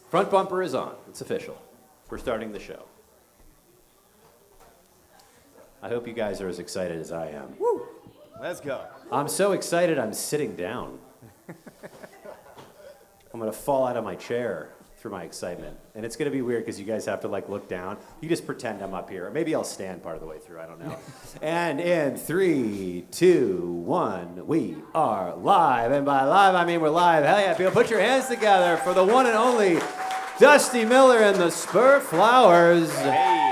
Front bumper is on. It's official. We're starting the show. I hope you guys are as excited as I am. Woo! Let's go. I'm so excited I'm sitting down. I'm going to fall out of my chair through my excitement. And it's going to be weird because you guys have to like look down. You just pretend I'm up here. Or maybe I'll stand part of the way through. I don't know. And in 3, 2, 1, we are live. And by live, I mean we're live. Hell yeah, people. Put your hands together for the one and only Dusty Miller and the Spurflowers. Hey.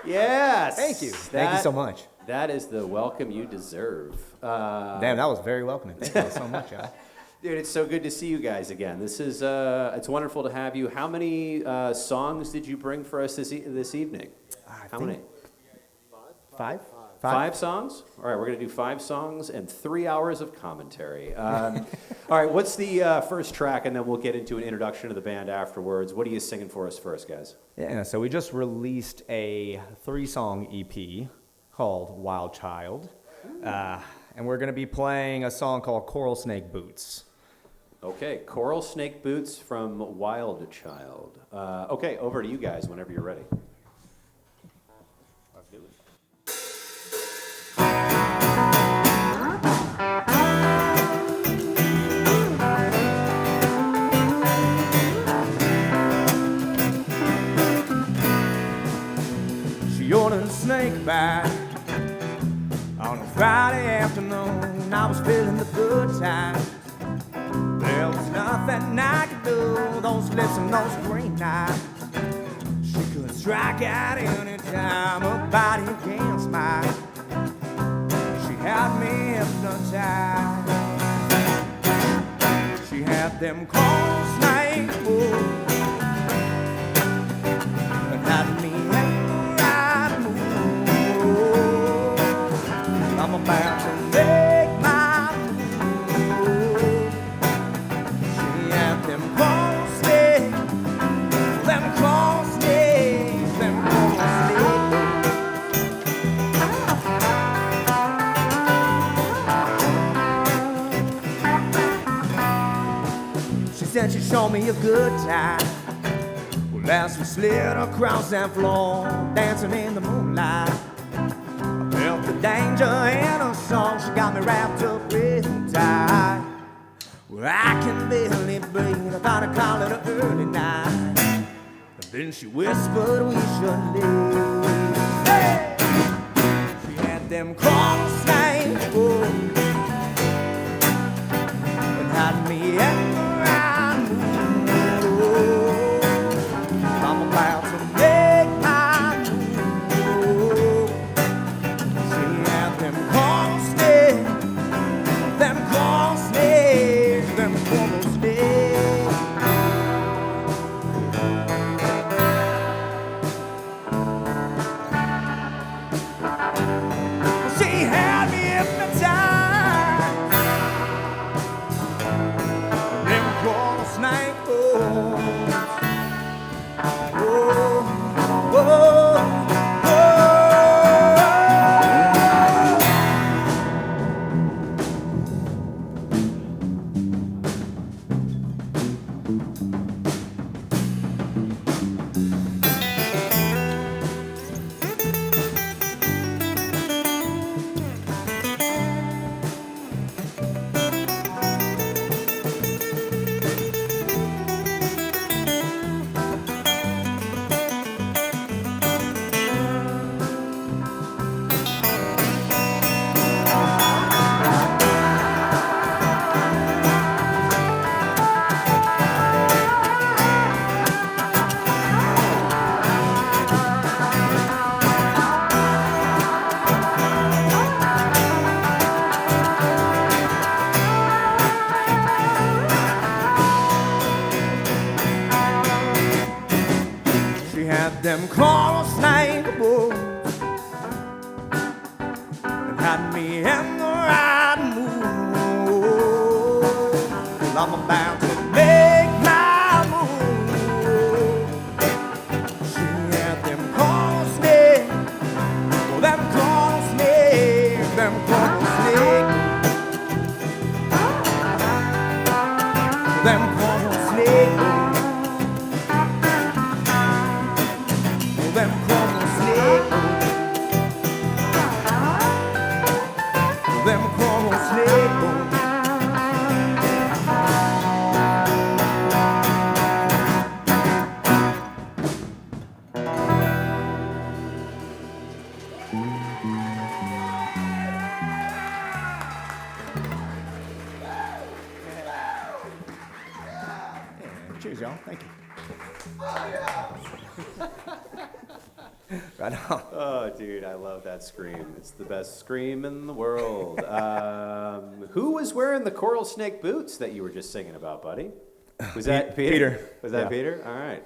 Yes. Thank you. Thank you so much. That is the welcome you deserve. Damn, that was very welcoming. Thank you so much, guys. Dude, it's so good to see you guys again. This is it's wonderful to have you. How many songs did you bring for us this evening? How many? Five? 5 songs? All right, we're going to do 5 songs and 3 hours of commentary. All right, what's the first track, and then we'll get into an introduction to the band afterwards. What are you singing for us first, guys? Yeah, so we just released a 3-song EP called Wild Child. And we're going to be playing a song called Coral Snake Boots. Okay, Coral Snake Boots from Wild Child. Okay, over to you guys whenever you're ready. Let's do it. She ordered a snake bite on a Friday afternoon. I was feeling the good times. There was nothing I could do. Those lips and those green eyes. She could strike out any time, her body against mine. She had me hypnotized. She had them cold snake moves and had me at the right move. I'm about to make my move. She had them cold snakes, them cold snakes, them cold snakes. She said she'd show me a good time. Well, as we slid across that floor, dancing in the moonlight, I felt the danger in her song. She got me wrapped up real tight. Well, I can barely breathe. I thought I'd call it an early night. And then she whispered we should leave. Hey! She had them coral snake boots and had me at the right move. I'm about to make my move. She had them coral snakes, them coral snakes, them coral snakes. She had me hypnotized. Them coral snake bones. Oh, oh, oh. She had them coral snake boots and had me in the right mood. Well, I'm about to make my move. She had them coral snakes, well, them coral snakes, them coral snakes. snake. Them coral snake. Them coral snake. Them coral snake. Cheers, y'all. Thank you. Right on. Oh, dude, I love that scream. It's the best scream in the world. Who was wearing the coral snake boots that you were just singing about, buddy? Was that Peter? Was that Peter? All right.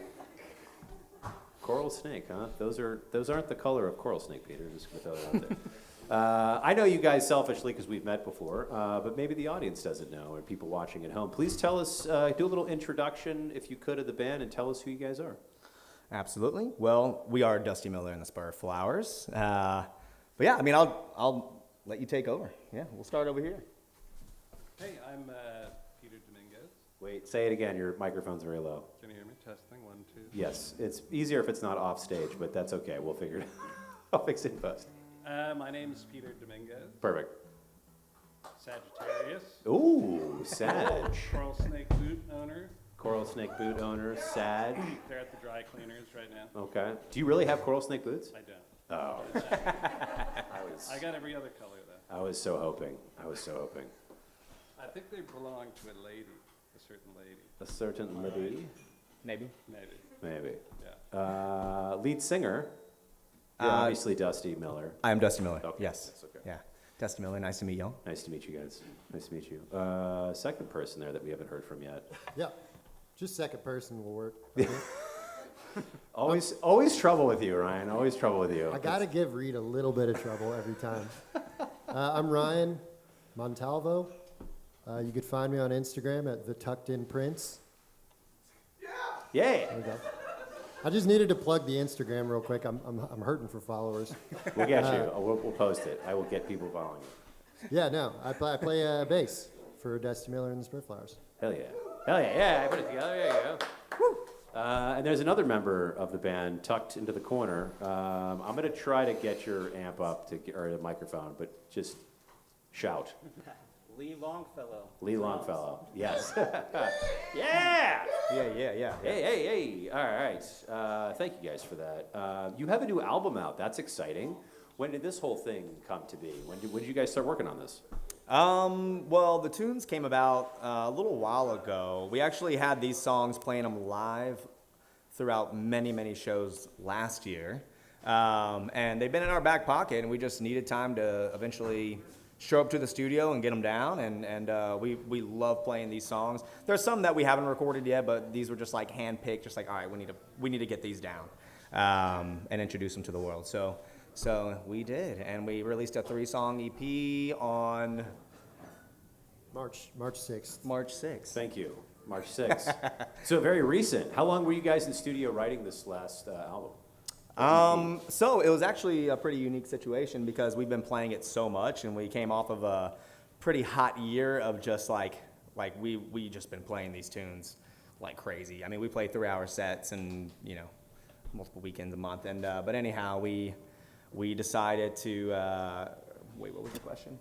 Coral snake, huh? Those aren't the color of coral snake, Peter. Just gonna throw that out there. I know you guys selfishly because we've met before, but maybe the audience doesn't know, or people watching at home. Please tell us, do a little introduction, if you could, of the band, and tell us who you guys are. Absolutely. Well, we are Dusty Miller and the Spurflowers. But yeah, I mean, I'll let you take over. Yeah, we'll start over here. Hey, I'm Peter Dominguez. Wait, say it again. Your microphone's very low. Can you hear me? Testing, 1, 2. Yes, it's easier if it's not off stage, but that's okay. We'll figure it out. I'll fix it in post. My name is Peter Dominguez. Perfect. Sagittarius. Ooh, Sag. Coral snake boot owner. Coral snake boot owner, Sag. They're at the dry cleaners right now. Okay. Do you really have coral snake boots? I don't. Oh. I got every other color though. I was so hoping. I think they belong to a lady, a certain lady. A certain lady? Maybe. Maybe. Yeah. Lead singer. You're obviously Dusty Miller. I am Dusty Miller. Okay, Yes. that's okay. Yeah. Dusty Miller. Nice to meet y'all. Nice to meet you guys. Nice to meet you. Second person there that we haven't heard from yet. Yeah, just second person will work. Always trouble with you, Ryan. Always trouble with you. I gotta give Reed a little bit of trouble every time. I'm Ryan Montalvo. You could find me on Instagram at the Tucked In Prince. Yay! There we go. I just needed to plug the Instagram real quick. I'm hurting for followers. We'll get you. We'll post it. I will get people following you. Yeah, no, I play bass for Dusty Miller and the Spurflowers. Hell yeah. Hell yeah. Yeah, I put it together. There you go. Woo. And there's another member of the band tucked into the corner. I'm going to try to get your amp up or the microphone, but just shout. Lee Longfellow. Lee Longfellow. Yes. Yeah. Yeah. Hey. All right. Thank you guys for that. You have a new album out. That's exciting. When did this whole thing come to be? When did you guys start working on this? Well, the tunes came about a little while ago. We actually had these songs playing them live throughout many shows last year. And they've been in our back pocket, and we just needed time to eventually show up to the studio and get them down. And we love playing these songs. There's some that we haven't recorded yet, but these were just like handpicked, just like, all right, we need to get these down and introduce them to the world. So we did, and we released a 3-song EP on March 6th. March 6th. Thank you. March 6th. So very recent. How long were you guys in studio writing this last album? So it was actually a pretty unique situation because we've been playing it so much, and we came off of a pretty hot year of just like we just been playing these tunes like crazy. I mean, we play 3-hour sets and multiple weekends a month. And but anyhow, we decided to wait. What was the question?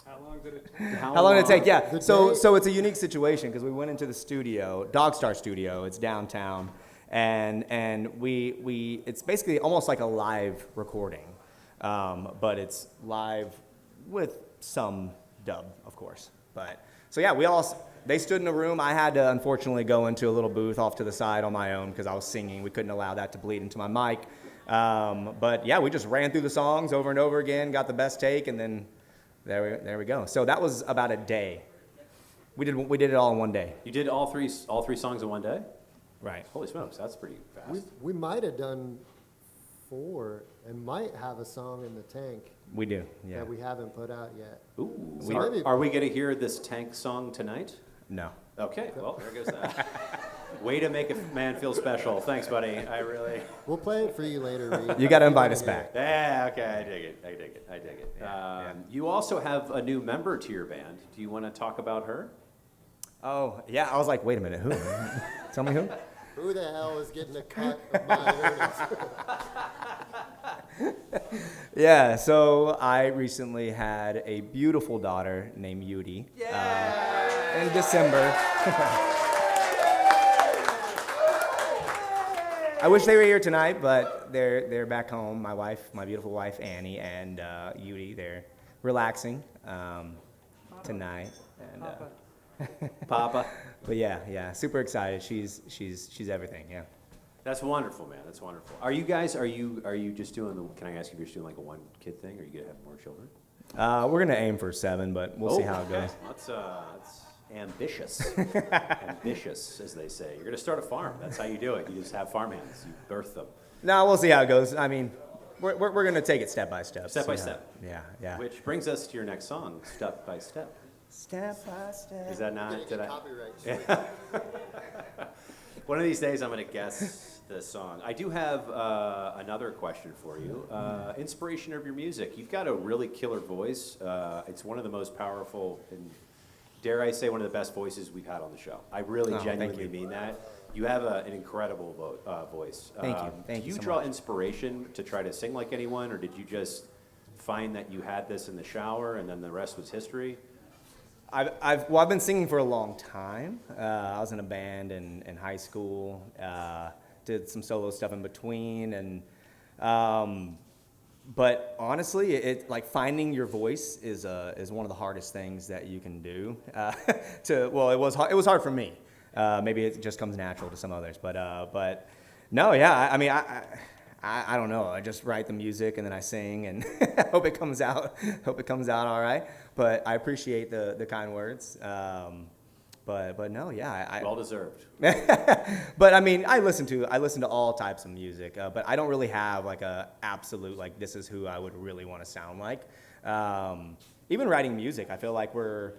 How long did it take? How long did it take? Yeah. The So day- it's a unique situation because we went into the studio, Dog Star Studio. It's downtown, and we it's basically almost like a live recording, but it's live with some dub, of course. But so yeah, they stood in a room. I had to unfortunately go into a little booth off to the side on my own because I was singing. We couldn't allow that to bleed into my mic. But yeah, we just ran through the songs over and over again, got the best take, and then there we go. So that was about a day. We did it all in one day. You did all three songs in one day? Right. Holy smokes, that's pretty fast. We might have done 4 and might have a song in the tank We do. Yeah. that we haven't put out yet. Ooh. So maybe- Are we going to hear this tank song tonight? No. Okay, well, there goes that. Way to make a man feel special. Thanks, buddy. I really. We'll play it for you later, Reed. You got to invite us back. Yeah, okay, I dig it. Yeah. You also have a new member to your band. Do you want to talk about her? Oh, yeah. I was like, wait a minute, who? Tell me who? Who the hell is getting a cut of my earnings? Yeah, so I recently had a beautiful daughter named Yudi. In December. I wish they were here tonight, but they're back home. My wife, my beautiful wife Annie, and Yudi, they're relaxing tonight. And, Papa. but yeah, super excited. She's everything. Yeah. That's wonderful, man. That's wonderful. Are you guys? Are you just doing the? Can I ask if you're just doing like a one kid thing? Or are you gonna have more children? We're gonna aim for 7, but we'll see how it goes. That's ambitious. Ambitious, as they say. You're gonna start a farm. That's how you do it. You just have farmhands. You birth them. No, we'll see how it goes. I mean, we're gonna take it step by step. Step by See how- step. Yeah. Which brings us to your next song, Step by Step. Step by step. Is that not? Gonna Did get I? copyright. One of these days, I'm going to guess the song. I do have another question for you. Inspiration of your music. You've got a really killer voice. It's one of the most powerful and, dare I say, one of the best voices we've had on the show. I really Oh, thank genuinely you. mean that. You have an incredible voice. Thank you. Thank do you you so draw much. inspiration to try to sing like anyone, or did you just find that you had this in the shower and then the rest was history? I've been singing for a long time. I was in a band in high school. Did some solo stuff in between, and but honestly, it like finding your voice is one of the hardest things that you can do. It was hard for me. Maybe it just comes natural to some others, but no, yeah. I mean, I don't know. I just write the music and then I sing and hope it comes out all right. But I appreciate the kind words. But no, yeah. Well deserved. But I mean, I listen to all types of music. But I don't really have like a absolute like this is who I would really want to sound like. Even writing music, I feel like we're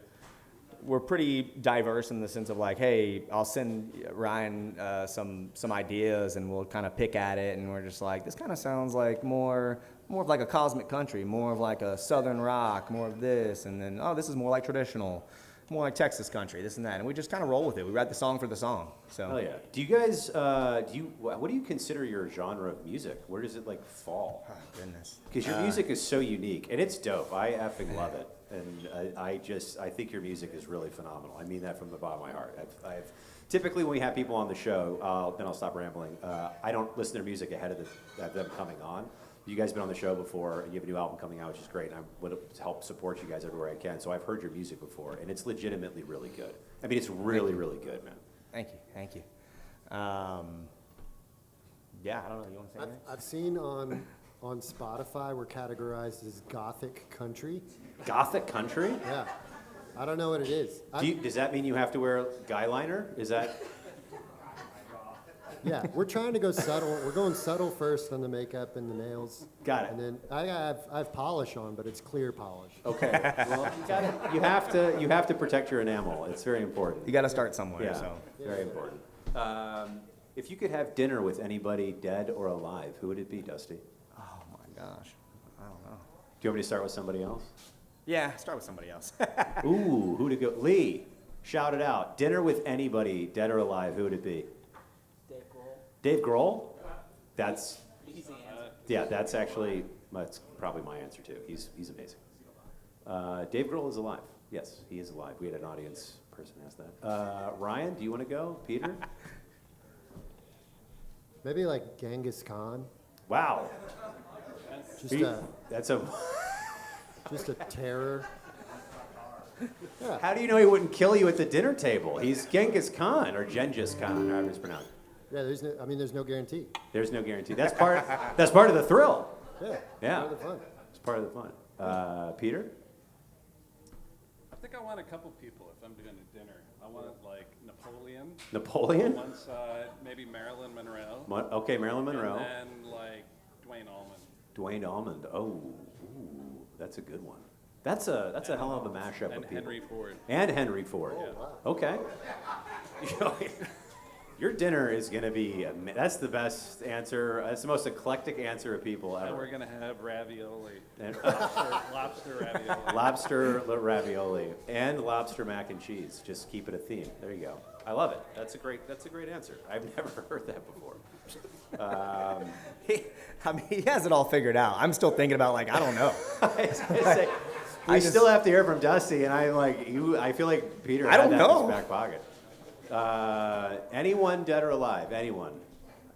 pretty diverse in the sense of like, hey, I'll send Ryan some ideas and we'll kind of pick at it and we're just like, this kind of sounds like more of like a cosmic country, more of like a southern rock, more of this, and then this is more like traditional, more like Texas country, this and that, and we just kind of roll with it. We write the song for the song. So. Oh yeah. Do you guys what do you consider your genre of music? Where does it like fall? Oh, goodness. Because your music is so unique and it's dope. I effing love it. And I think your music is really phenomenal. I mean that from the bottom of my heart. I've typically when we have people on the show, then I'll stop rambling. I don't listen to their music ahead of them coming on. You guys have been on the show before, and you have a new album coming out, which is great. And I would help support you guys everywhere I can. So I've heard your music before, and it's legitimately really good. I mean, it's really, really good, man. Thank you. Yeah, I don't know. You want to say anything? I've seen on Spotify we're categorized as gothic country. Gothic country? Yeah. I don't know what it is. Does that mean you have to wear guy liner? Is that? Yeah, we're trying to go subtle. We're going subtle first on the makeup and the nails. Got it. And then I have polish on, but it's clear polish. Okay. Well, you have to protect your enamel. It's very important. You got to start somewhere. Yeah, So. very important. If you could have dinner with anybody dead or alive, who would it be, Dusty? Oh my gosh, I don't know. Do you want me to start with somebody else? Yeah, start with somebody else. Ooh, who to go? Lee, shout it out. Dinner with anybody, dead or alive, who would it be? Dave Grohl. Dave Grohl? That's, Easy answer. yeah, that's probably my answer too. He's amazing. Dave Grohl is alive. Yes, he is alive. We had an audience person ask that. Ryan, do you want to go? Peter? Maybe like Genghis Khan. Wow. Just a terror. How do you know he wouldn't kill you at the dinner table? He's Genghis Khan or Gengis Khan, however it's pronounced. Yeah, there's no guarantee. There's no guarantee. That's part of the thrill. Yeah. Yeah. Part of the fun. It's part of the fun. Peter? I think I want a couple people if I'm doing a dinner. I want like Napoleon. Napoleon? One side, maybe Marilyn Monroe. Okay, Marilyn Monroe. And then like Dwayne Allman. Dwayne Allman. Oh, ooh, that's a good one. That's a hell of a mashup And of people. Henry Ford. And Henry Ford. Yeah. Okay. Your dinner is going to be, that's the best answer. That's the most eclectic answer of people And ever. we're gonna have ravioli, And lobster ravioli. lobster ravioli and lobster mac and cheese. Just keep it a theme. There you go. I love it. That's a great answer. I've never heard that before. He has it all figured out. I'm still thinking about, like, I don't know. I was gonna say, we I just- still have to hear from Dusty, and I'm like, I feel like Peter I had don't that know. in his back pocket. Anyone dead or alive? Anyone?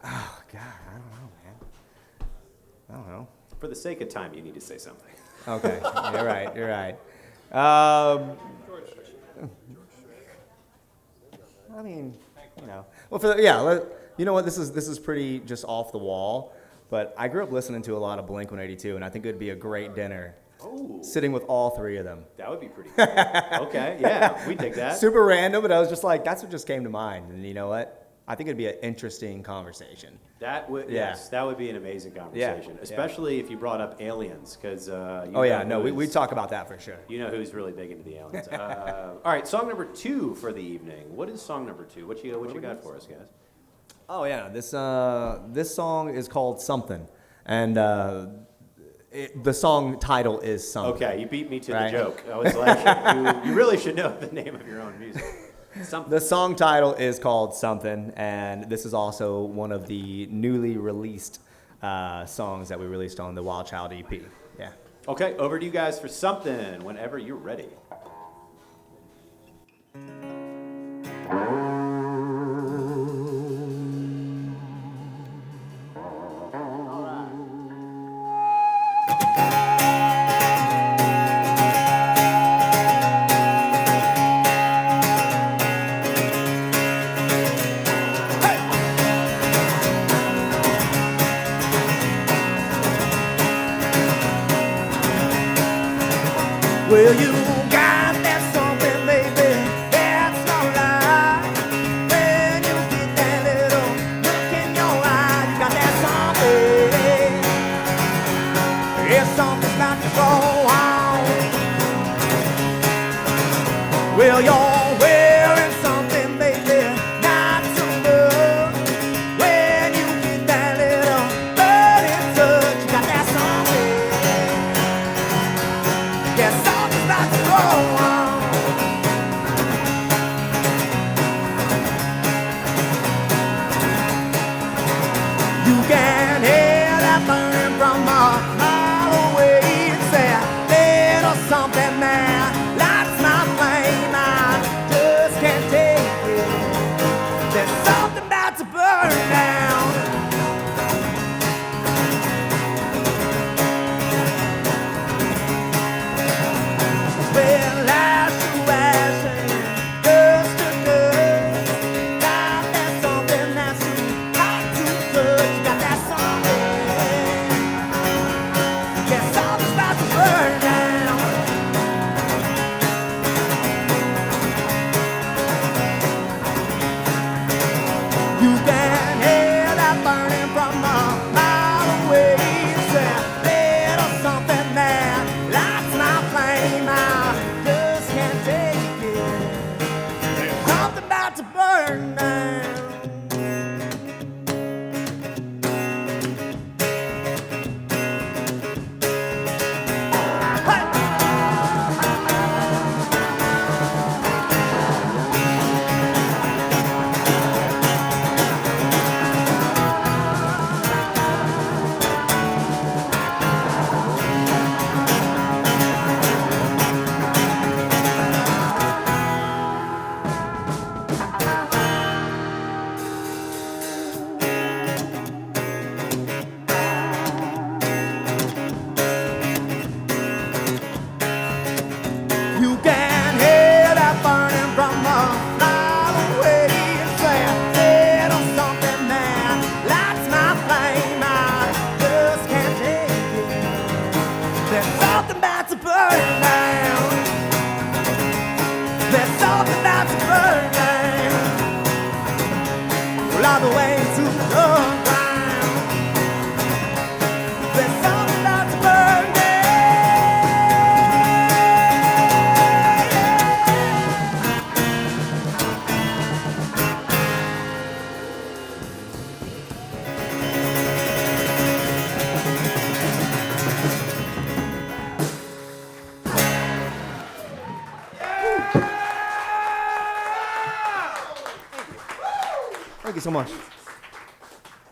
Oh, God, I don't know, man. I don't know. For the sake of time, you need to say something. Okay, you're right. I mean, you know. Well, you know what? This is pretty just off the wall. But I grew up listening to a lot of Blink-182, and I think it would be a great dinner. Oh, Sitting with all three of them. that would be pretty cool. Okay, yeah, we dig that. Super random, but I was just like, that's what just came to mind. And you know what? I think it'd be an interesting conversation. That would Yeah. yes, that would be an amazing conversation, Yeah. especially if you brought up aliens, because We talk about that for sure. You know who's really big into the aliens. All right, song number 2 for the evening. What is song number 2? What you got for us, guys? Oh yeah, this song is called Something, and the song title is Something. Okay, you beat me to Right. the joke. I was like, you really should know the name of your own music. Something. The song title is called Something, and this is also one of the newly released songs that we released on the Wild Child EP. Yeah. Okay, over to you guys for something whenever you're ready. Well, you got that something, baby, that's no lie. When you get that little look in your eye, you got that something. If something's got to go on. Well, you're wearing something, baby, not so much. When you get that little burning touch, you got that something. Yes, something's about to go on. You can hear that burn from a mile away. It's a little something that lights my flame. I just can't take it. There's something about to burn down. Well, ash to ash and dust to dust. Got that something that's too hot to touch. Got that something. Yeah, something's about to burn down. Thank you so much.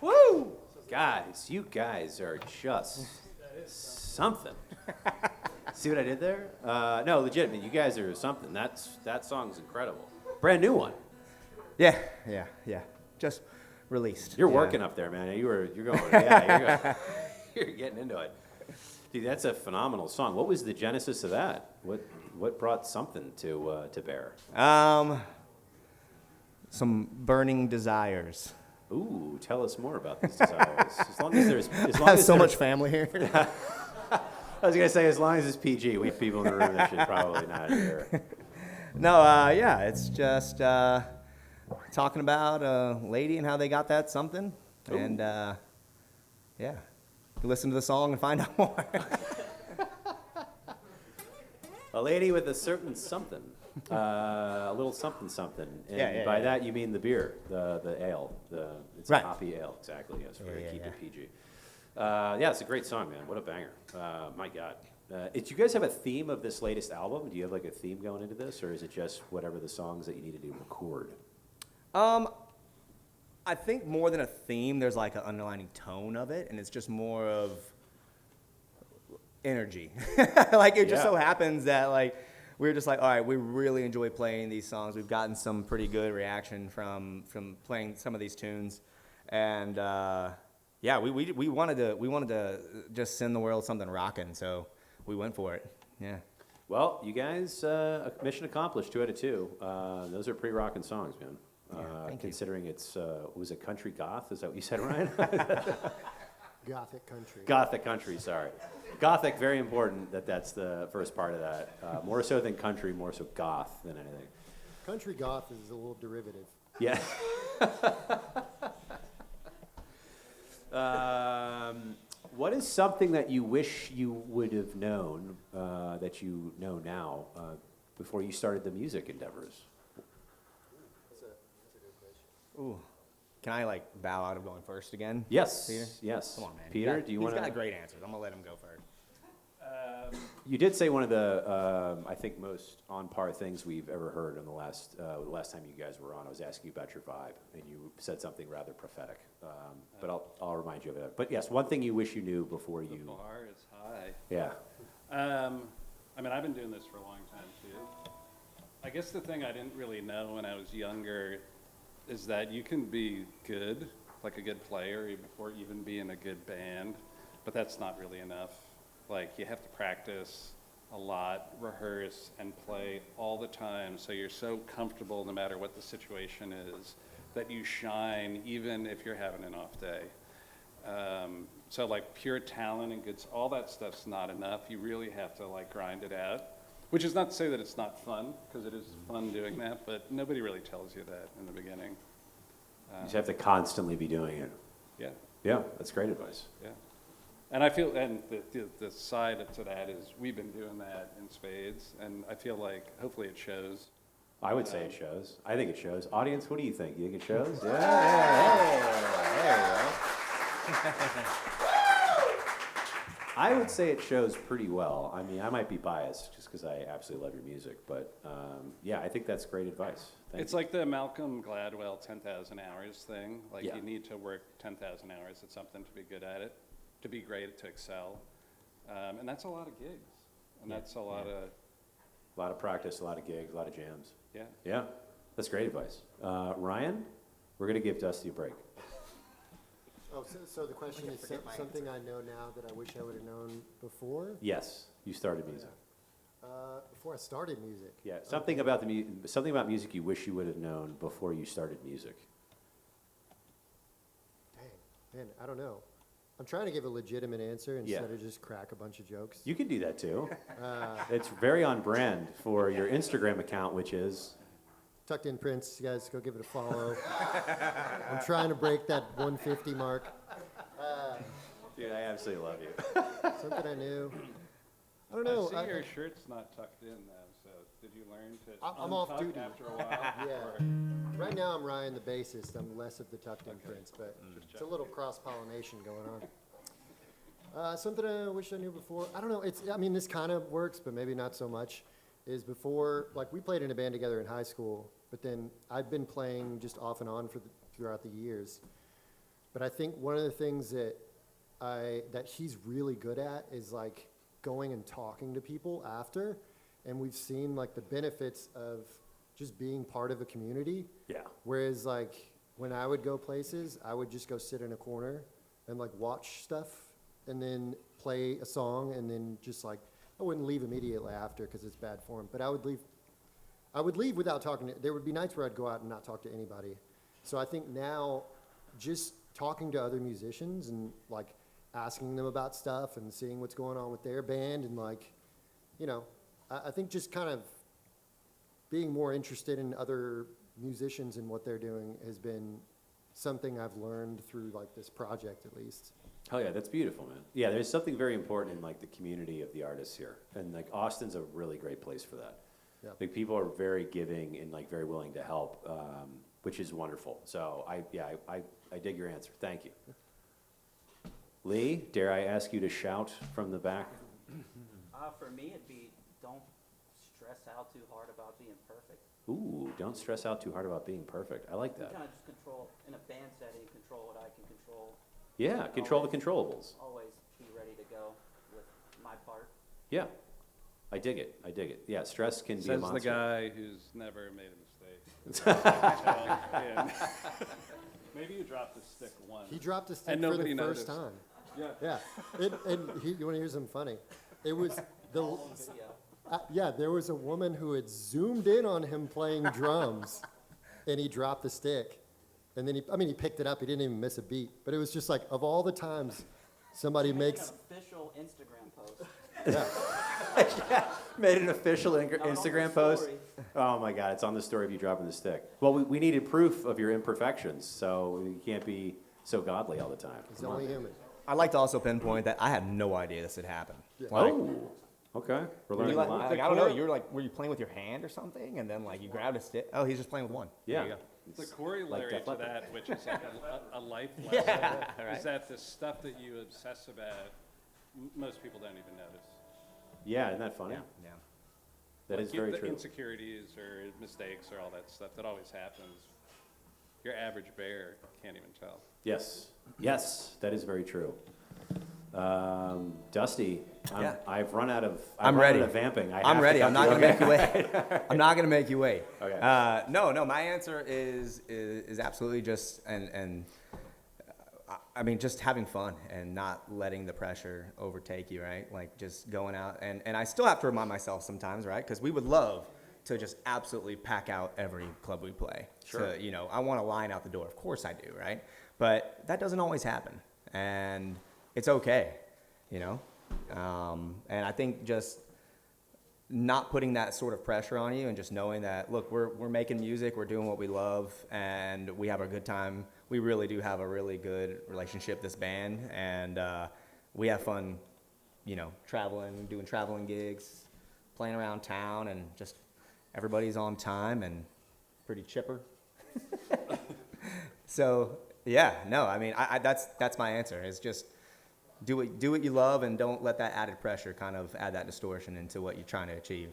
Woo! Guys, you guys are just something. See what I did there? No, legitimate. You guys are something. That song's incredible. Brand new one. Yeah. Just released. You're Yeah. working up there, man. You're going. Yeah, you're getting into it. Dude, that's a phenomenal song. What was the genesis of that? What brought something to bear? Some burning desires. Ooh, tell us more about these desires. As long as I have so much family here. I was gonna say, as long as it's PG, we have people in the room that should probably not hear. No, yeah, it's just talking about a lady and how they got that something. Ooh. And yeah, you listen to the song and find out more. A lady with a certain something, a little something something. And Yeah, by yeah. that you mean the beer, the ale, it's Right. a hoppy ale, exactly. Yes, we're gonna Yeah, keep yeah. it PG. Yeah, it's a great song, man. What a banger. My God. Do you guys have a theme of this latest album? Do you have like a theme going into this, or is it just whatever the songs that you need to do record? I think more than a theme, there's like an underlining tone of it, and it's just more of energy. Like it just Yeah. so happens that like we're just like, all right, we really enjoy playing these songs. We've gotten some pretty good reaction from playing some of these tunes, and yeah, we wanted to just send the world something rocking, so we went for it. Yeah. Well, you guys, mission accomplished, 2 out of 2. Those are pretty rocking songs, man. thank you. Considering it's, was it country goth? Is that what you said, Ryan? Gothic country. Gothic country, sorry. Gothic, very important that's the first part of that. More so than country, more so goth than anything. Country goth is a little derivative. Yeah. What is something that you wish you would have known that you know now before you started the music endeavors? Ooh. Can I like bow out of going first again? Yes. Peter? Yes. Come on, man. Peter, do you want He's got to? great answers. I'm gonna let him go first. You did say one of the, I think, most on par things we've ever heard in the last time you guys were on. I was asking you about your vibe, and you said something rather prophetic. But I'll remind you of that. But yes, one thing you wish you knew before The you. bar is high. Yeah. I mean, I've been doing this for a long time too. I guess the thing I didn't really know when I was younger is that you can be good, like a good player, or even be in a good band, but that's not really enough. Like, you have to practice a lot, rehearse, and play all the time, so you're so comfortable no matter what the situation is, that you shine even if you're having an off day. So like pure talent and good, all that stuff's not enough. You really have to like grind it out, which is not to say that it's not fun, because it is fun doing that, but nobody really tells you that in the beginning. You just have to constantly be doing it. Yeah, Yeah, that's great advice. yeah. And I feel, and the side to that is we've been doing that in spades, and I feel like hopefully it shows. I would say it shows. I think it shows. Audience, what do you think? You think it shows? Yeah. There you go. I would say it shows pretty well. I mean, I might be biased just because I absolutely love your music, but yeah, I think that's great advice. Thank It's you. like the Malcolm Gladwell 10,000 hours thing. Like Yeah. you need to work 10,000 hours at something to be good at it, to be great, to excel. And that's a lot of gigs. And Yeah. that's a lot of, A lot of practice, a lot of gigs, a lot of jams. yeah. Yeah, that's great advice. Ryan, we're going to give Dusty a break. Oh, so the question is something I know now that I wish I would have known before? Yes, you started music. Before I started music. Yeah, something about something about music you wish you would have known before you started music. Dang, man, I don't know. I'm trying to give a legitimate answer instead Yeah. of just crack a bunch of jokes. You can do that too. It's very on brand for your Instagram account, which is Tucked In Prince, you guys go give it a follow. I'm trying to break that 150 mark. dude, I absolutely love you. Something I knew. I don't I know. see your shirt's not tucked in though, so did you learn to I'm off untuck duty. after a while? Yeah. Right now I'm Ryan the bassist. I'm less of the Tucked In Prince, but it's a little cross-pollination going on. Something I wish I knew before. I don't know. I mean, this kind of works, but maybe not so much. Is before, like, we played in a band together in high school, but then I've been playing just off and on for throughout the years. But I think one of the things that he's really good at is like going and talking to people after, and we've seen like the benefits of just being part of a community. Yeah. Whereas like when I would go places, I would just go sit in a corner and like watch stuff and then play a song and then just like, I wouldn't leave immediately after because it's bad form, but I would leave without talking to, there would be nights where I'd go out and not talk to anybody. So I think now just talking to other musicians and like asking them about stuff and seeing what's going on with their band and like, you know, I think just kind of being more interested in other musicians and what they're doing has been something I've learned through like this project at least. Hell yeah, that's beautiful, man. Yeah, there's something very important in like the community of the artists here, and like Austin's a really great place for that. Yeah. Like people are very giving and like very willing to help, which is wonderful. So I dig your answer. Thank you. Lee, dare I ask you to shout from the back? For me, it'd be don't stress out too hard about being perfect. Ooh, don't stress out too hard about being perfect. I like You that. kind of just control, in a band setting, control what I can control. Yeah, control the controllables. Always be ready to go with my part. Yeah, I dig it. I dig it. Yeah, stress can be a Says monster. the guy who's never made a mistake. Yeah. Maybe you dropped the stick once. He dropped a stick And for the nobody first noticed. time. Yeah. Yeah, you want to hear something funny? It was the, Video. yeah, there was a woman who had zoomed in on him playing drums, and he dropped the stick. And then he picked it up. He didn't even miss a beat. But it was just like, of all the times somebody Make makes, an official Instagram post. yeah, Made an official Not on the Instagram post. story. Oh my God, it's on the story of you dropping the stick. Well, we needed proof of your imperfections, so you can't be so godly all the time. he's Come on. only human. I'd like to also pinpoint that I had no idea this had happened. Yeah. Like, Oh, okay. We're were you learning like, a lot. like, I don't know, you were like, were you playing with your hand or something? And then like you grabbed a stick? Oh, he's just playing with one. Yeah. There The corollary Def to Leppard. that, which is like a life lesson, right. is that the stuff that you obsess about, most people don't even notice. Yeah, isn't that funny? you go. Yeah. That Like is very the true. insecurities or mistakes or all that stuff that always happens. Your average bear can't even tell. Yes, yes, that is very true. Dusty, Yeah. I've run out of. I'm run ready. Out of vamping. I'm ready. I'm not going to make you wait. I'm not going to make you wait. Okay. No. My answer is absolutely just I mean just having fun and not letting the pressure overtake you, right? Like just going out and I still have to remind myself sometimes, right? Because we would love to just absolutely pack out every club we play. Sure. So, I want to line out the door. Of course I do, right? But that doesn't always happen, and it's okay, And I think just not putting that sort of pressure on you and just knowing that, look, we're making music, we're doing what we love, and we have a good time. We really do have a really good relationship, this band, and we have fun, traveling, doing traveling gigs, playing around town, and just everybody's on time and pretty chipper. So, yeah, no, I mean, that's my answer, is just do what you love and don't let that added pressure kind of add that distortion into what you're trying to achieve.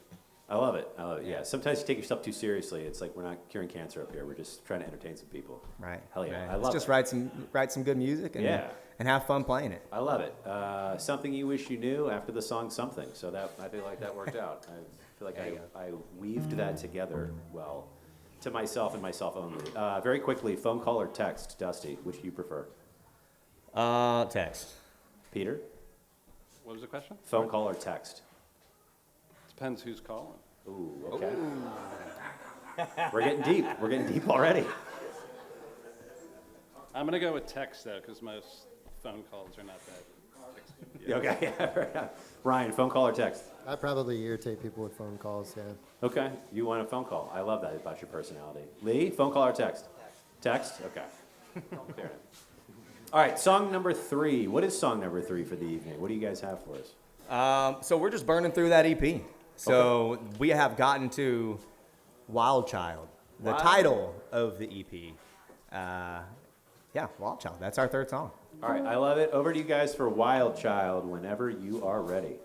I love it. Yeah. Sometimes you take yourself too seriously. It's like we're not curing cancer up here. We're just trying to entertain some people. Right. Hell yeah. Right. I love Let's just it. write some good music and Yeah. and have fun playing it. I love it. Something you wish you knew after the song "Something." So that I feel like that worked out. I feel like I weaved that together well, to myself and myself only. Very quickly, phone call or text, Dusty? Which do you prefer? Text. Peter? What was the question? Phone call or text? Depends who's calling. Ooh, okay. We're getting deep. We're getting deep already. I'm going to go with text, though, because most phone calls are not that. Okay. Yeah. Ryan, phone call or text? I probably irritate people with phone calls, yeah. Okay. You want a phone call. I love that about your personality. Lee, phone call or text? Text? Okay. Fair enough. All right, song number 3. What is song number 3 for the evening? What do you guys have for us? So we're just burning through that EP. So we have gotten to Wild Child, the title of the EP. Yeah, Wild Child. That's our third song. All right, I love it. Over to you guys for Wild Child whenever you are ready.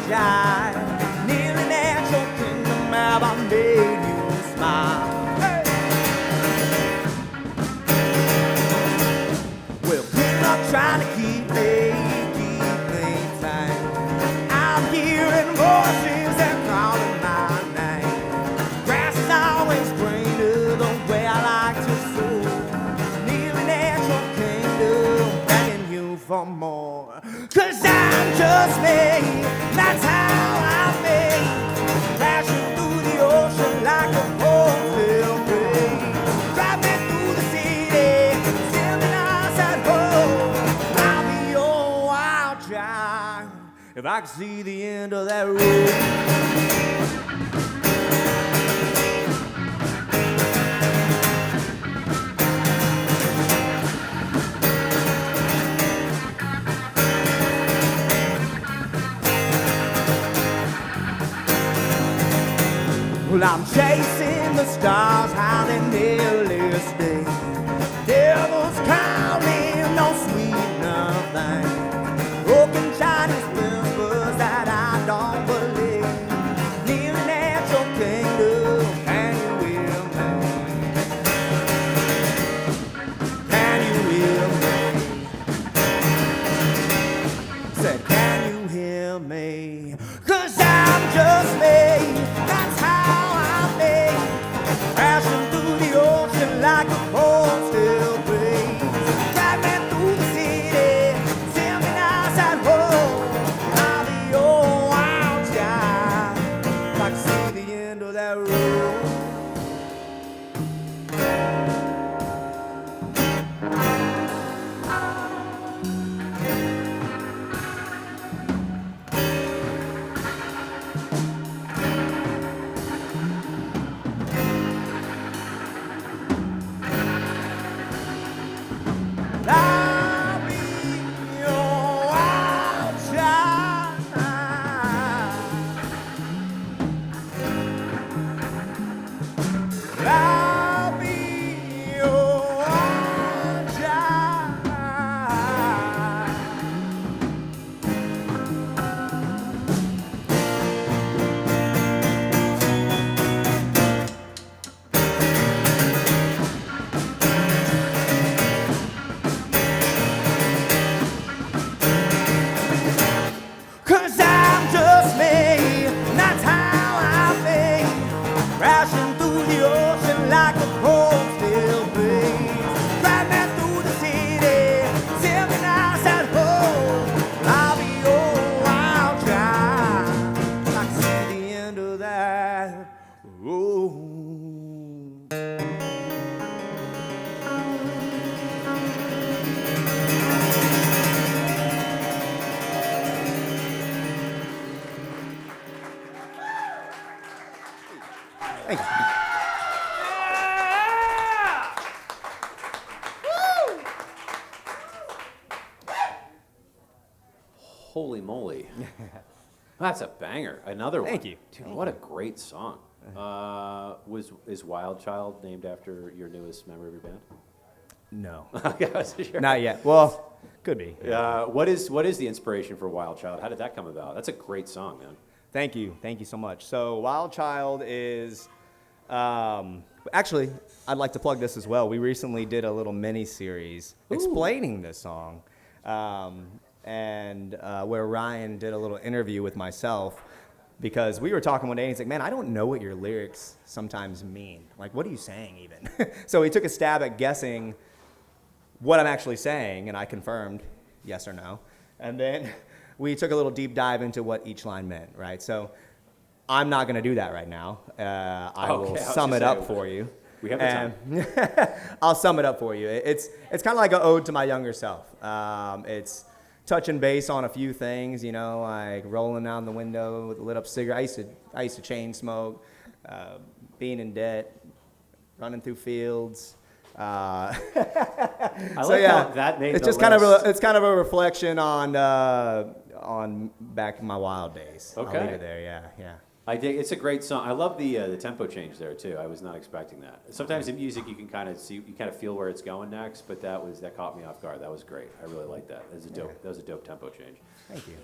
jive. Kneeling at your kingdom, have I made you smile? Hey. Well, people are trying to keep me tight. I'm hearing voices that calling my name. Grass is always greener the way I like to sow. Kneeling at your kingdom, begging you for more. 'Cause I'm just me, that's how I'm made. Crashing through the ocean like a hotel breeze. Drive me through the city, still be nice at home. I'll be your wild child if I can see the end of that road. Well, I'm chasing the stars, how they nearly stay. Devils calling, no sweet nothing. Broken Chinese whispers that I don't believe. Kneeling at your kingdom, can you hear me? Can you hear me? Said, can you hear me? 'Cause I'm just me, that's how I'm made. Crashing through the ocean like a coastal breeze. Drag me through the city, tell me nice at home. I'll be your wild child, if I can see the end of that road. I'll be your wild child. I'll be your wild child. 'Cause I'm just me, that's how I be. Crashing through the ocean like a coastal breeze. Drag me through the city, tell me nice at home. I'll be your wild child, I can see the end of that road. Thank you. Holy moly. That's a banger. Another one. Thank you. Dude, what a great song. Is Wild Child named after your newest member of your band? No, Okay, I wasn't sure. not yet. Well, could be. What is the inspiration for Wild Child? How did that come about? That's a great song, man. Thank you so much. So Wild Child is, actually, I'd like to plug this as well. We recently did a little mini-series explaining this song, and where Ryan did a little interview with myself, because we were talking one day and he's like, man, I don't know what your lyrics sometimes mean. Like, what are you saying even? So he took a stab at guessing what I'm actually saying, and I confirmed yes or no. And then we took a little deep dive into what each line meant, right? So I'm not going to do that right now. I will sum it up for you. We have the time. I'll sum it up for you. It's kind of like an ode to my younger self. It's touching base on a few things, you know, like rolling down the window with a lit up cigarette. I used to chain smoke, being in debt, running through fields. I like how that made it's the just list. it's kind of a reflection on back in my wild days. Okay. I'll leave it there. Yeah. I think it's a great song. I love the tempo change there too. I was not expecting that. Sometimes in music you can kind of see, you kind of feel where it's going next, but that caught me off guard. That was great. I really like that. That was a dope tempo change. Thank you.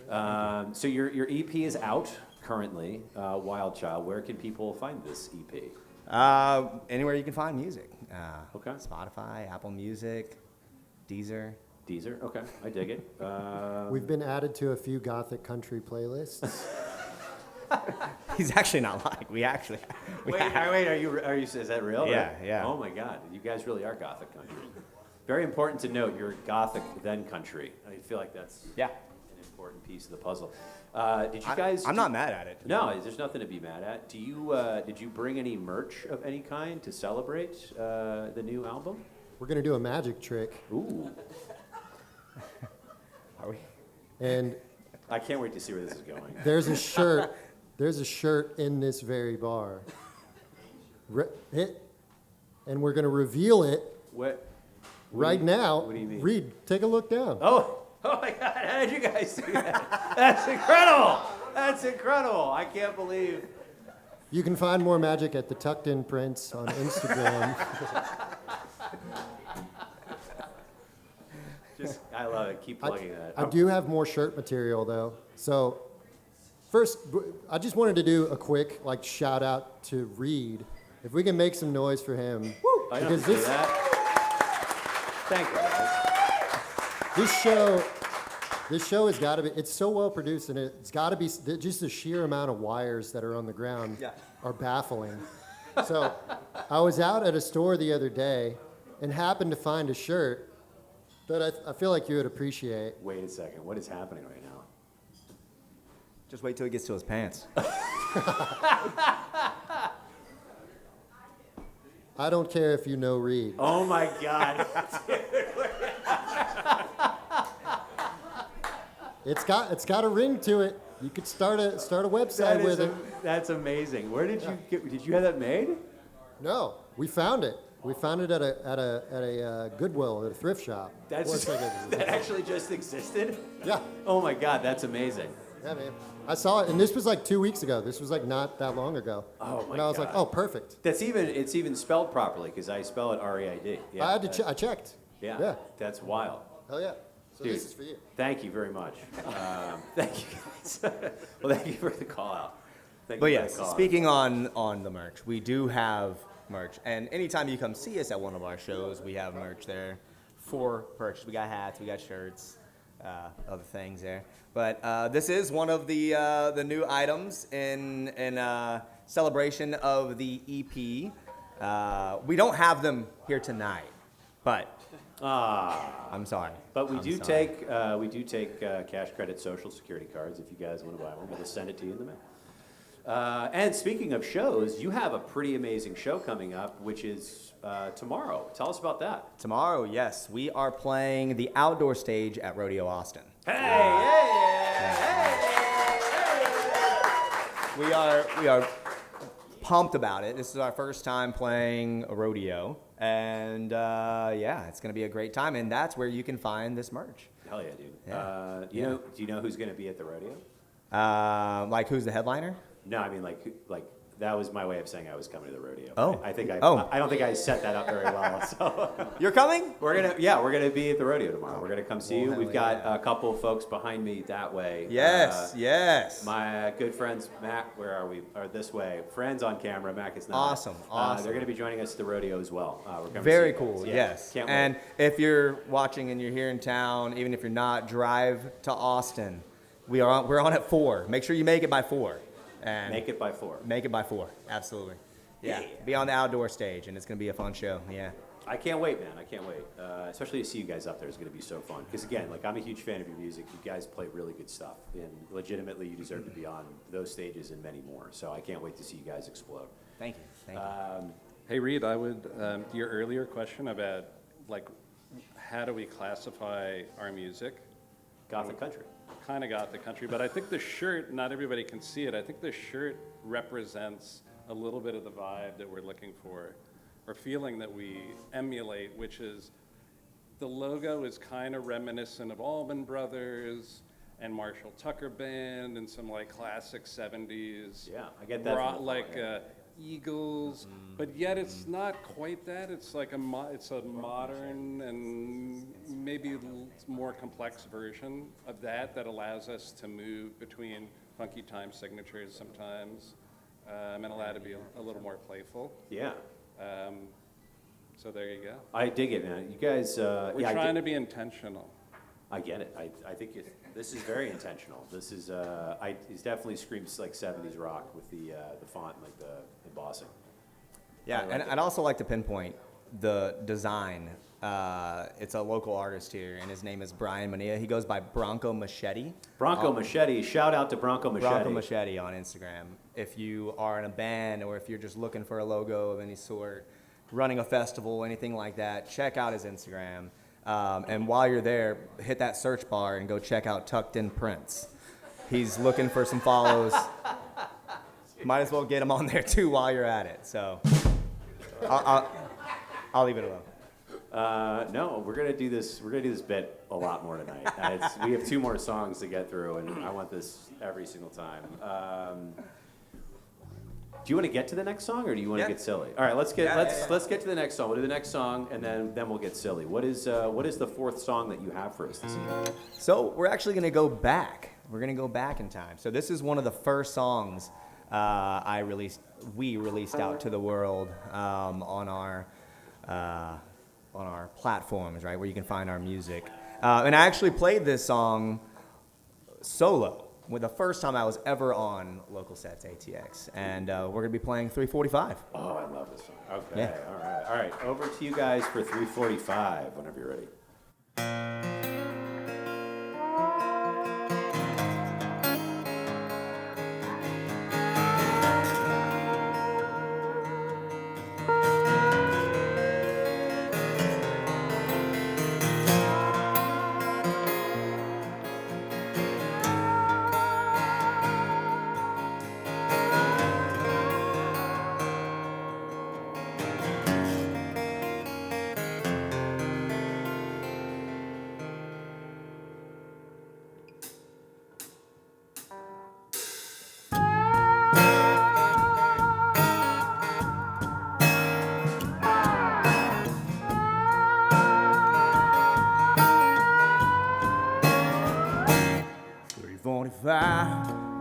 So your EP is out currently, Wild Child. Where can people find this EP? Anywhere you can find music. Okay. Spotify, Apple Music, Deezer. Deezer. Okay, I dig it. We've been added to a few gothic country playlists. He's actually not lying. We Wait, are you? Is that real? Yeah, yeah. Oh my God, you guys really are gothic country. Very important to note, you're gothic then country. I feel like that's Yeah. an important piece of the puzzle. Did you guys? I'm not mad at it. No, there's nothing to be mad at. Did you bring any merch of any kind to celebrate the new album? We're gonna do a magic trick, Ooh, Are we? and I can't wait to see where this is going. there's a shirt. There's a shirt in this very bar. And we're gonna reveal it What? right now. What do you mean? Reed, take a look down. Oh my God! How did you guys do that? That's incredible! That's incredible! I can't believe. You can find more magic at the Tucked In Prince on Instagram. I love it. Keep plugging that. I do have more shirt material though. So first, I just wanted to do a quick shout out to Reed. If we can make some noise for him. I don't Because see that. Thank you, guys. This show has got to be, it's so well produced, and it's got to be, just the sheer amount of wires that are on the ground are baffling. So I was out at a store the other day and happened to find a shirt that I feel like you would appreciate. Wait a second. What is happening right now? Just wait till he gets to his pants. I don't care if you know Reed. Oh my God. It's got a ring to it. You could start a website with it. That's amazing. Where did you did you have that made? No, we found it. We found it at a Goodwill, at a thrift shop. That actually just existed? Yeah. Oh my God, that's amazing. Yeah, man. I saw it, and this was 2 weeks ago. This was not that long ago. Oh my And I was God. like, oh, perfect. It's even spelled properly because I spell it R-E-I-D. Yeah, I had to. I checked. yeah, Yeah. that's wild. Hell yeah. So Dude, this is for you. Thank you very much. Thank you guys. Well, thank you for the call out. Thank But you for yes, the call out. speaking on the merch, we do have merch. And anytime you come see us at one of our shows, we have merch there for purchase. We got hats, we got shirts, other things there. But this is one of the new items in celebration of the EP. We don't have them here tonight, but I'm sorry. But we I'm do sorry. take cash credit Social Security cards if you guys want to buy one. We'll send it to you in the mail. And speaking of shows, you have a pretty amazing show coming up, which is tomorrow. Tell us about that. Tomorrow, yes, we are playing the outdoor stage at Rodeo Austin. We are pumped about it. This is our first time playing a rodeo, and yeah, it's gonna be a great time. And that's where you can find this merch. Hell yeah, dude. Yeah. Do you know who's going to be at the rodeo? Like who's the headliner? No, I mean like that was my way of saying I was coming to the rodeo. Oh. I think I Oh. don't think I set that up very well. So You're coming? we're gonna be at the rodeo tomorrow. We're gonna come see Well, you. hell We've got a couple of folks behind me that way. Yes, yes. My good friends, Mac, where are we? Are this way. Friends on camera. Mac is not. Awesome, awesome. They're going to be joining us at the rodeo as well. We're coming to Very see you guys. cool, Yeah, yes. Can't wait. And if you're watching and you're here in town, even if you're not, drive to Austin. We're on at 4. Make sure you make it by 4. And Make it by 4. Make it by 4. Absolutely. Yeah. Yeah. Be on the outdoor stage, and it's going to be a fun show. Yeah. I can't wait, man. I can't wait. Especially to see you guys up there is going to be so fun. Because again, I'm a huge fan of your music. You guys play really good stuff, and legitimately, you deserve to be on those stages and many more. So I can't wait to see you guys explode. Thank you. Thank you. Hey, Reed, I would, your earlier question about, how do we classify our music? Gothic country. Kind of got the country, but I think the shirt, not everybody can see it. I think the shirt represents a little bit of the vibe that we're looking for, or feeling that we emulate, which is the logo is kind of reminiscent of Allman Brothers, and Marshall Tucker Band and some like classic 70s. Yeah, I get that. Rock, from the like song, Eagles, but yet it's not quite that. It's like it's a modern and maybe more complex version of that allows us to move between funky time signatures sometimes, and allow to be a little more playful. Yeah. So there you go. I dig it, man. You guys, We're yeah, trying to be intentional. I get it. I think this is very intentional. This is, it definitely screams like 70s rock with the font and like the embossing. Yeah, I like and it. I'd also like to pinpoint the design. It's a local artist here, and his name is Brian Mania. He goes by Bronco Machete. Bronco Machete. Shout out to Bronco Machete. Bronco Machete on Instagram. If you are in a band or if you're just looking for a logo of any sort, running a festival, anything like that, check out his Instagram. And while you're there, hit that search bar and go check out Tucked In Prince. He's looking for some follows. Might as well get him on there too while you're at it. So I'll leave it alone. No, we're gonna do this. We're gonna do this bit a lot more tonight. We have 2 more songs to get through, and I want this every single time. Do you want to get to the next song, or do you want to Yeah. get silly? All right, let's get Yeah, let's yeah, yeah. let's get to the next song. We'll do the next song, and then we'll get silly. What is the 4th song that you have for us this evening? So we're actually going to go back. We're going to go back in time. So this is one of the first songs we released out to the world on our platforms, right, where you can find our music. And I actually played this song solo. With the first time I was ever on Local Sets ATX, and we're gonna be playing 345. Oh, I love this song. Okay, Yeah. all right. Over to you guys for 345 whenever you're ready.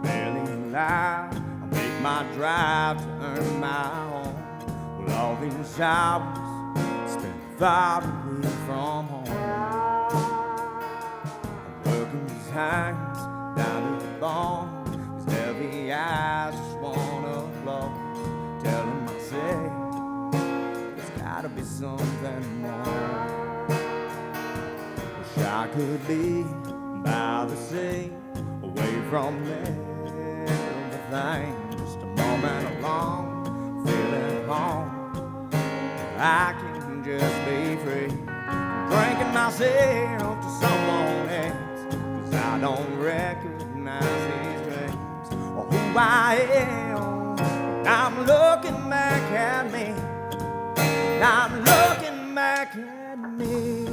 Barely alive, I make my drive to earn my own. Well, all these hours spent far away from home. I'm working these hands down to the bone. These heavy eyes just wanna blow. Telling myself there's gotta be something more. Wish I could be by the sea, away from everything, just a moment alone, feeling home. I can just be free, drinking myself to someone else, 'cause I don't recognize these dreams or who I am. I'm looking back at me, I'm looking back at me.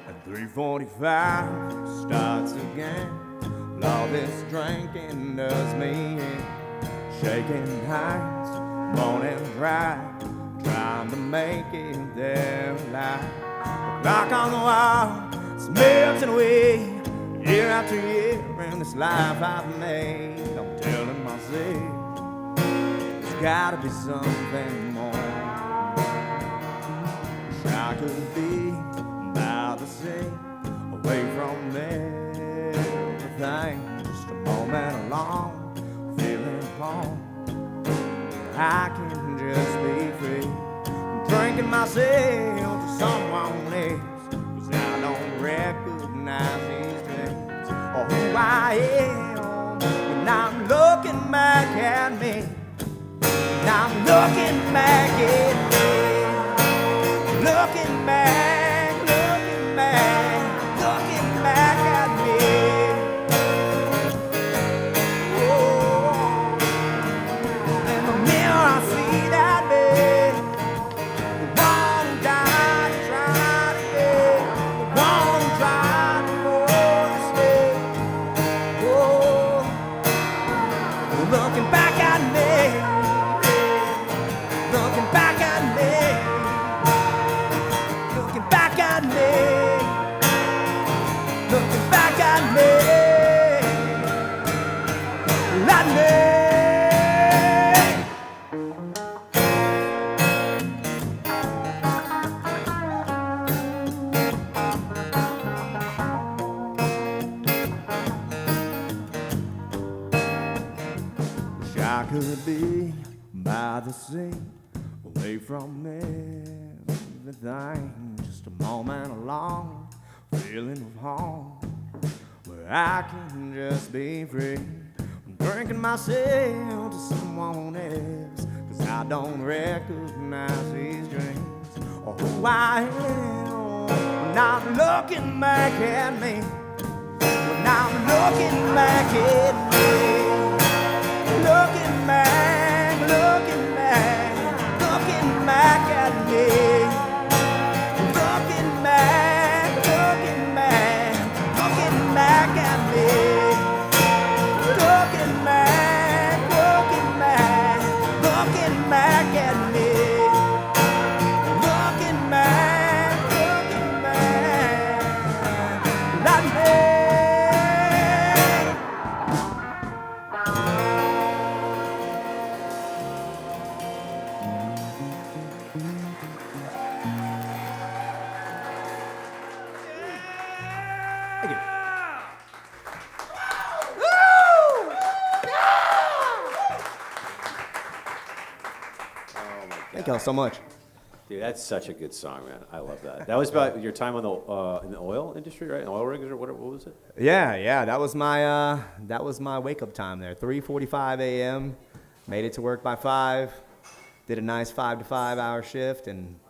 At 3:45 starts again. All this drinking does me in. Shaking hands, morning drive, trying to make it there alive. The clock on the wall is melting away, year after year, in this life I've made. I'm telling myself there's gotta be something more. Wish I could be by the sea, away from everything, just a moment alone, feeling home. I can just be free, drinking myself to someone else, 'cause I don't recognize these dreams or who I am. When I'm looking back at me, and I'm looking back at me, looking back, looking back, looking back at me. Oh, looking back at me, at me. Wish I could be by the sea, away from everything, just a moment alone, feeling of home, where I can just be free. I'm drinking myself to someone else, 'cause I don't recognize these dreams or who I am. When I'm looking back at me, when I'm looking back at me, looking back, looking back, looking back at me, looking back, looking back, looking back at me, looking back, looking back, looking back at me, looking back, looking back at me. Thank y'all so much. Dude, that's such a good song, man. I love that. That was about your time on the in the oil industry, right? In oil rigs or what was it? Yeah, that was my wake up time there. 3:45 a.m. Made it to work by 5. Did a nice 5 to 5 hour shift and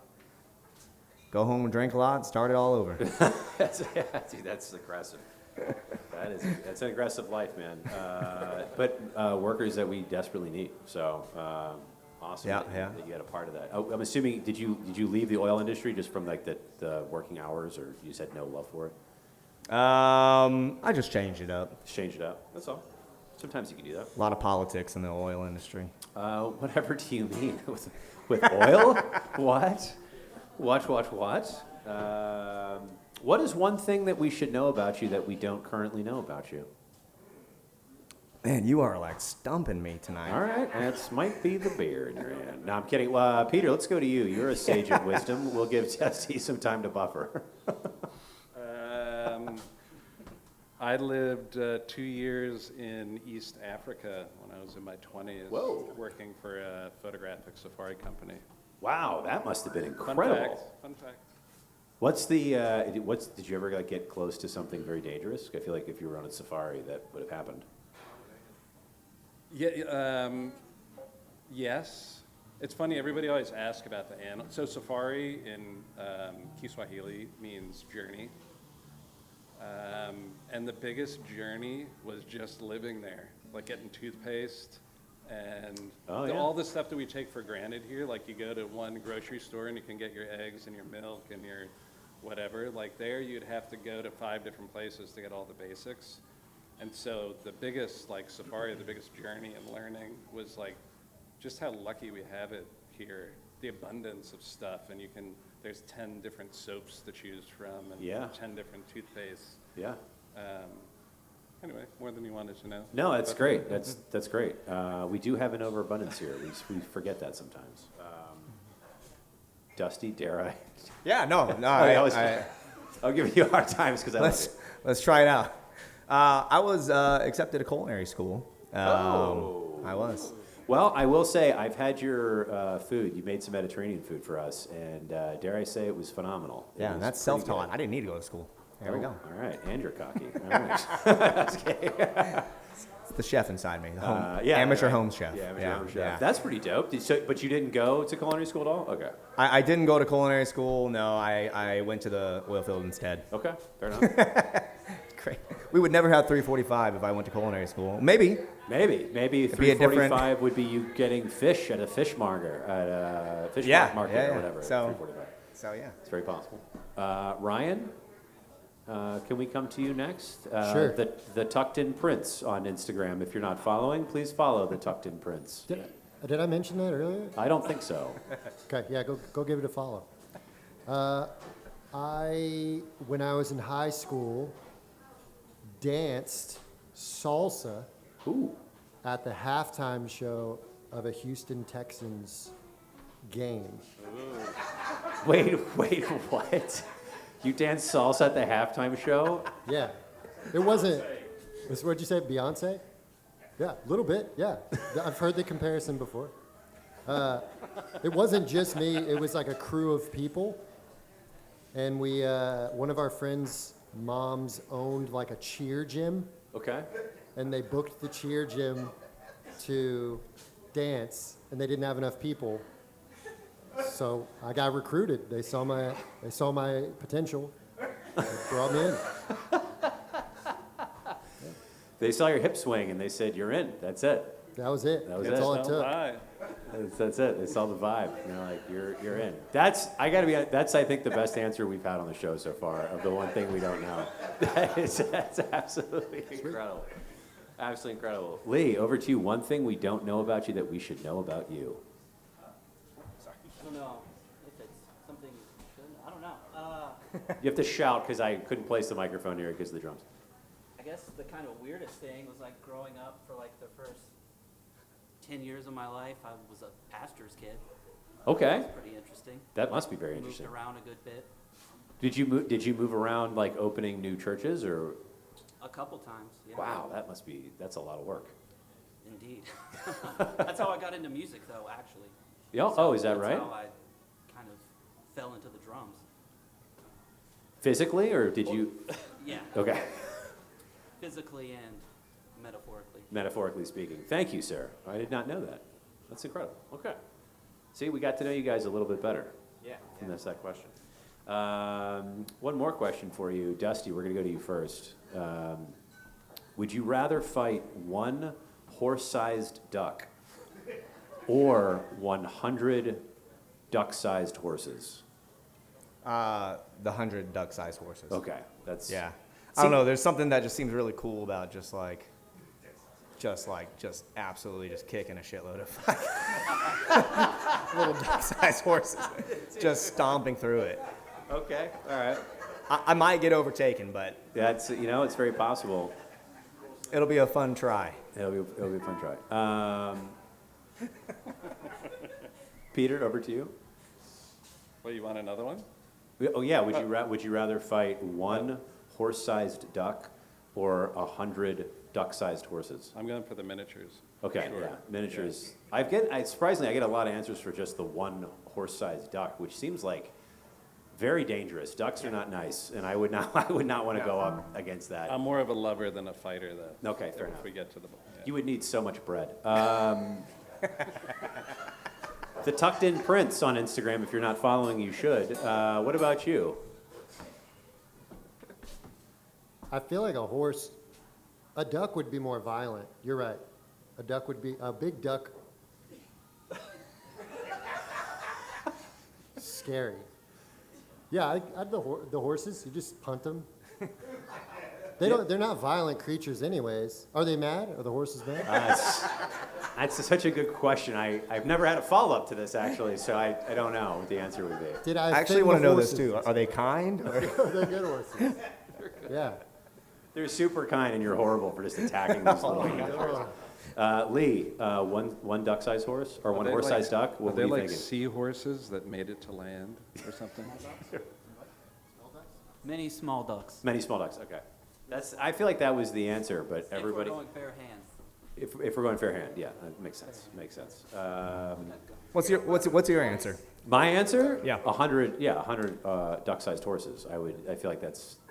go home and drink a lot and start it all over. Dude, that's aggressive. That's an aggressive life, man. But workers that we desperately need. So awesome. Yeah. That you had a part of that. Oh, I'm assuming did you leave the oil industry just from like the working hours, or you just had no love for it? I just changed it up. Just change it up. That's all. Sometimes you can do that. A lot of politics in the oil industry. Whatever do you mean with oil? What? What? What is one thing that we should know about you that we don't currently know about you? Man, you are like stumping me tonight. All right, that might be the beer in your hand. No, I'm kidding. Peter, let's go to you. You're a sage of wisdom. We'll give Tessie some time to buffer. I lived 2 years in East Africa when I was in my 20s. Whoa. Working for a photographic safari company. Wow, that must have been incredible. Fun fact. What's the? Did you ever like get close to something very dangerous? I feel like if you were on a safari, that would have happened. Yeah, yes. It's funny, everybody always asks about the animal. So safari in Kiswahili means journey. And the biggest journey was just living there, like getting toothpaste and all the stuff that we take for granted here. Like you go to one grocery store and you can get your eggs and your milk and your whatever. Like there you'd have to go to 5 different places to get all the basics. And so the biggest like safari, the biggest journey in learning was like just how lucky we have it here. The abundance of stuff, and there's 10 different soaps to choose from and 10 different toothpastes. Yeah. Anyway, more than you wanted to know. No, that's great. That's great. We do have an overabundance here. We forget that sometimes. Dusty, dare I? Yeah, no. I'll give you hard times because I love it. Let's try it out. I was accepted to culinary school. I was. Well, I will say I've had your food. You made some Mediterranean food for us, and dare I say it was phenomenal. Yeah, that's self-taught. I didn't need to go to school. There we go. All right, and you're cocky. All right. It's the chef inside me, the yeah, amateur right. home chef. Yeah, amateur home chef. That's pretty dope. But you didn't go to culinary school at all? Okay. I didn't go to culinary school. No, I went to the oil field instead. Okay, fair enough. Great. We would never have 345 if I went to culinary school. Maybe. Maybe It'd be a 345 would be you getting fish at a fish market, or whatever. So 345. yeah. It's very possible. Ryan, can we come to you next? Sure. The Tucked In Prince on Instagram. If you're not following, please follow the Tucked In Prince. Did I mention that earlier? I don't think so. Okay, yeah, go give it a follow. When I was in high school, danced salsa Ooh. at the halftime show of a Houston Texans game. Wait, what? You danced salsa at the halftime show? Yeah. It wasn't, what'd you say, Beyonce? Yeah, a little bit, yeah. I've heard the comparison before. It wasn't just me, it was like a crew of people. And we, one of our friends' moms owned like a cheer gym, Okay. and they booked the cheer gym to dance, and they didn't have enough people. So I got recruited. They saw my potential. They brought me in. They saw your hip swing and they said, "You're in." That's it. That was it. That was That's it. all it took. Bye. That's it. They saw the vibe. And they're like, "You're in." That's I think the best answer we've had on the show so far of the one thing we don't know. That's absolutely incredible. Absolutely incredible. Lee, over to you. One thing we don't know about you that we should know about you. I don't know if it's something you shouldn't. I don't know. You have to shout because I couldn't place the microphone here because of the drums. I guess the kind of weirdest thing was like growing up for like the first 10 years of my life, I was a pastor's kid. Okay. It was pretty interesting. That must be very Moved interesting. around a good bit. Did you move around like opening new churches or? A couple times, yeah. Wow, that's a lot of work. Indeed. That's how I got into music, though, actually. Yeah. Oh, is that That's right? how I kind of fell into the drums. Physically, or did you? Yeah, Okay. physically and metaphorically. Metaphorically speaking. Thank you, sir. I did not know that. That's incredible. Okay. See, we got to know you guys a little bit better. Yeah. And that's that question. One more question for you. Dusty, we're going to go to you first. Would you rather fight one horse-sized duck or 100 duck-sized horses? The 100 duck-sized horses. Okay, that's Yeah. See- I don't know. There's something that just seems really cool about just absolutely just kicking a shitload of little duck-sized horses, just stomping through it. okay. All right. I might get overtaken, but That's it's very possible. it'll be a fun try. It'll be a fun try. Peter, over to you. Well, you want another one? Oh yeah. Would you rather fight one horse-sized duck or 100 duck-sized horses? I'm going for the miniatures. Okay, Sure. yeah, miniatures. Surprisingly, I get a lot of answers for just the one horse-sized duck, which seems like very dangerous. Ducks are not nice, and I would not want to go up against that. I'm more of a lover than a fighter, though. Okay, fair enough. If we get to the yeah. You would need so much bread. The Tucked In Prince on Instagram, if you're not following, you should. What about you? I feel like a duck would be more violent. You're right. A big duck. Scary. Yeah, I'd the horses. You just punt them. They're not violent creatures, anyways. Are they mad? Are the horses mad? That's such a good question. I've never had a follow-up to this, actually, so I don't know what the answer would be. Did I I actually offend want to the know this horses? too. Are they kind? Or? They're good horses. Yeah. They're super kind, and you're horrible for just attacking these little animals. Lee, one duck-sized horse or one horse-sized duck? Are What they were you like thinking? seahorses that made it to land or something? Many small ducks. Many small ducks. Okay, I feel like that was the answer, but everybody. If we're going fair hand. If we're going fair hand, yeah, that makes sense. Makes sense. What's your answer? My answer? Yeah. 100 duck-sized horses. I feel like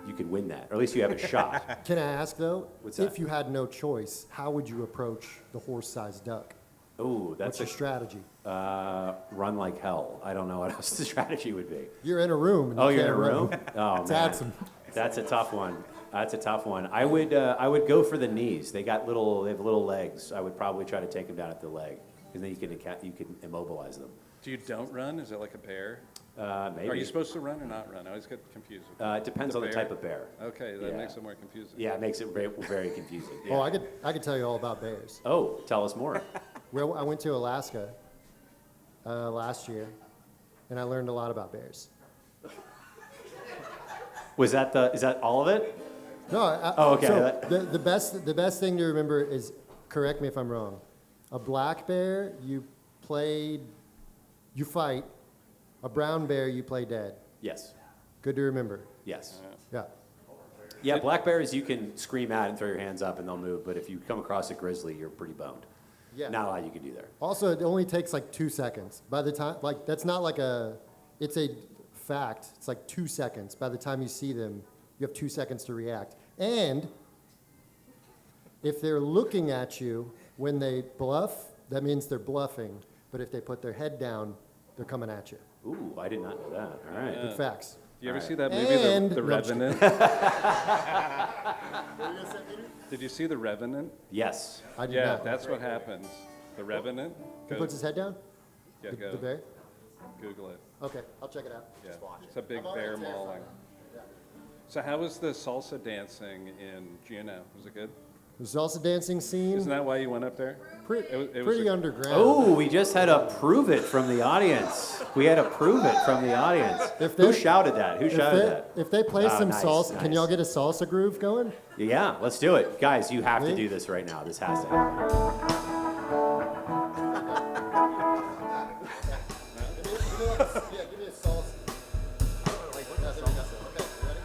you could win that, or at least you have a shot. Can I ask though? What's if that? you had no choice, how would you approach the horse-sized duck? Ooh, What's that's your strategy? run like hell. I don't know what else the strategy would be. You're in a room. And Oh, you you're in a can't room? run. Oh, Let's man. add some. That's a tough one. That's a tough one. I would go for the knees. They have little legs. I would probably try to take them down at the leg, because then you can immobilize them. Do you don't run? Is it like a bear? Maybe. Are you supposed to run or not run? I always get confused. With It depends on the type of bear. Okay, that Yeah. makes it more confusing. Yeah, it makes it very, very confusing. Yeah. Oh, I could tell you all about bears. Oh, tell us more. Well, I went to Alaska last year, and I learned a lot about bears. Is that all of it? No, Oh, okay. So the best thing to remember is, correct me if I'm wrong, a black bear you fight, a brown bear you play dead. Yes. Good to remember. Yes. Yeah. Yeah, black bears you can scream at and throw your hands up and they'll move, but if you come across a grizzly, you're pretty boned. Yeah. Not a lot you can do there. Also, it only takes like 2 seconds. By the time, like, that's not like it's a fact. It's like 2 seconds. By the time you see them, you have 2 seconds to react. And if they're looking at you when they bluff, that means they're bluffing. But if they put their head down, they're coming at you. Ooh, I did not know that. All right. Good facts. Do you ever All see right. that movie, And- The no, I'm just Revenant? Did you see The Revenant? Yes. I did Yeah, not. that's what happens. The Revenant? He puts his head down? Yeah, The go. bear? Google it. Okay, I'll check it out. Yeah. It's a big I'm already bear terrified. mauling. So how was the salsa dancing in Juneau? Was it good? The salsa dancing scene, Isn't that why you went up there? pretty, it was pretty a- underground. Oh, we just had to prove it from the audience. We had to prove it from the audience. If Who they- shouted that? Who shouted that? If they play Oh, some nice, salsa, can nice. y'all get a salsa groove going? Yeah, let's do it. Guys, you have to Me? do this right now. This has to happen. Yeah, give me a salsa. Yeah, there we go. Okay, you ready?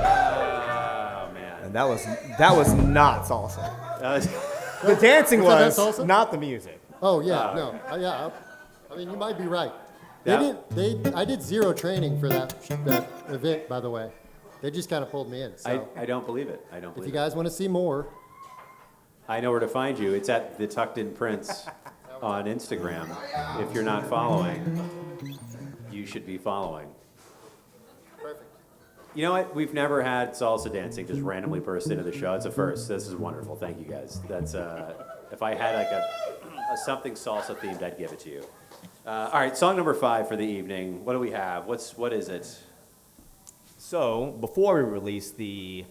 Oh, man. And that was not salsa. That was- The dancing Was that was, salsa? not the music. Oh yeah, no, yeah. I mean, you might be right. Yeah. I did zero training for that event, by the way. They just kind of pulled me in. So I don't believe it. I don't if believe you it. guys want to see more, I know where to find you. It's at the Tucked In Prince on Instagram. If you're not following, you should be following. perfect. You know what? We've never had salsa dancing just randomly burst into the show. It's a first. This is wonderful. Thank you guys. That's if I had like a something salsa themed, I'd give it to you. All right, song number 5 for the evening. What do we have? What is it? So, before we released the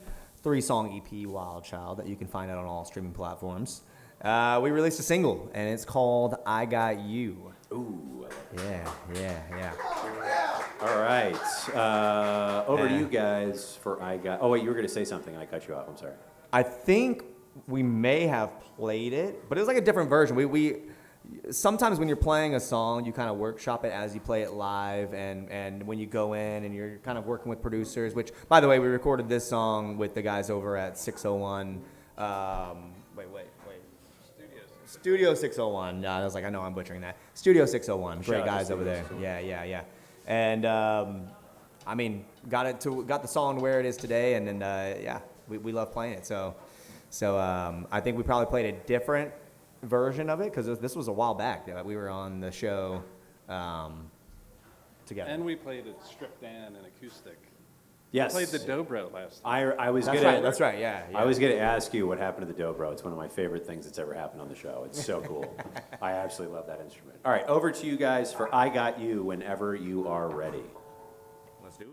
3-song EP, Wild Child, that you can find out on all streaming platforms, we released a single, and it's called I Got You. Ooh. Yeah. All right. Over to you guys for I Got. Oh wait, you were gonna say something and I cut you off. I'm sorry. I think we may have played it, but it was like a different version. We sometimes when you're playing a song, you kind of workshop it as you play it live, and when you go in and you're kind of working with producers, which, by the way, we recorded this song with the guys over at 601. Studio 601. I was like, I know I'm butchering that. Studio 601. Great Shout out to guys over Studio there. Yeah. And I mean, got the song to where it is today, and then we love playing it. So I think we probably played a different version of it because this was a while back that we were on the show together. And we played it stripped down and acoustic. Yes. Played the dobro last time. I was That's gonna. right. That's right. Yeah. I was gonna ask you what happened to the dobro. It's one of my favorite things that's ever happened on the show. It's so cool. I absolutely love that instrument. All right, over to you guys for I Got You whenever you are ready. Let's do it.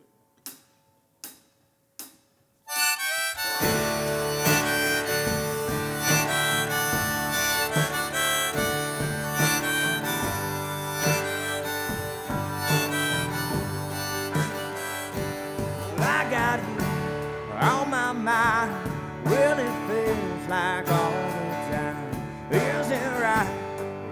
I got you on my mind. Well, it feels like all the time. Is it right?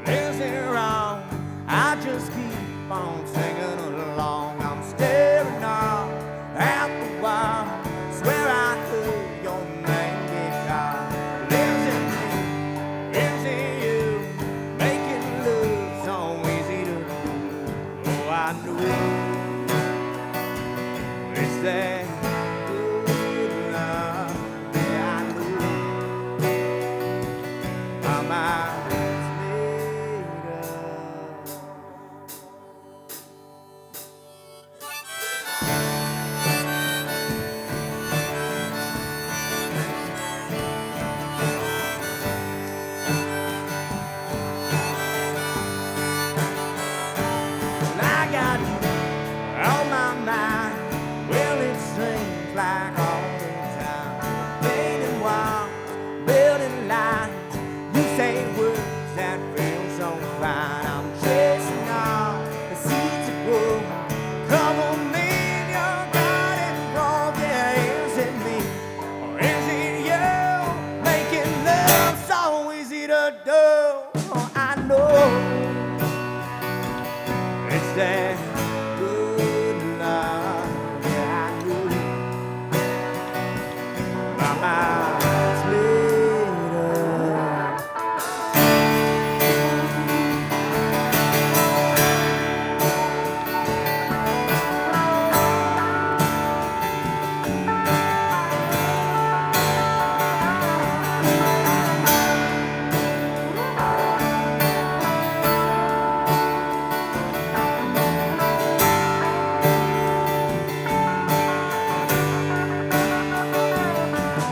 Is it wrong? I just keep on singing along. I'm staring off at the wall. Swear I heard your name get called. Lives in me, lives in you. Making love so easy to do. Oh, I knew. It's that good love, yeah, I knew. My mind was made up. got you on my mind. Well, it seems like all the time. Painting walls, building lines. You say words that feel so fine. I'm chasing all the seeds that grow. Cover me in your garden grove. Yeah, is it me or is it you? Making love so easy to do. Oh, I know it's that good love. Yeah, I know my mind's made up.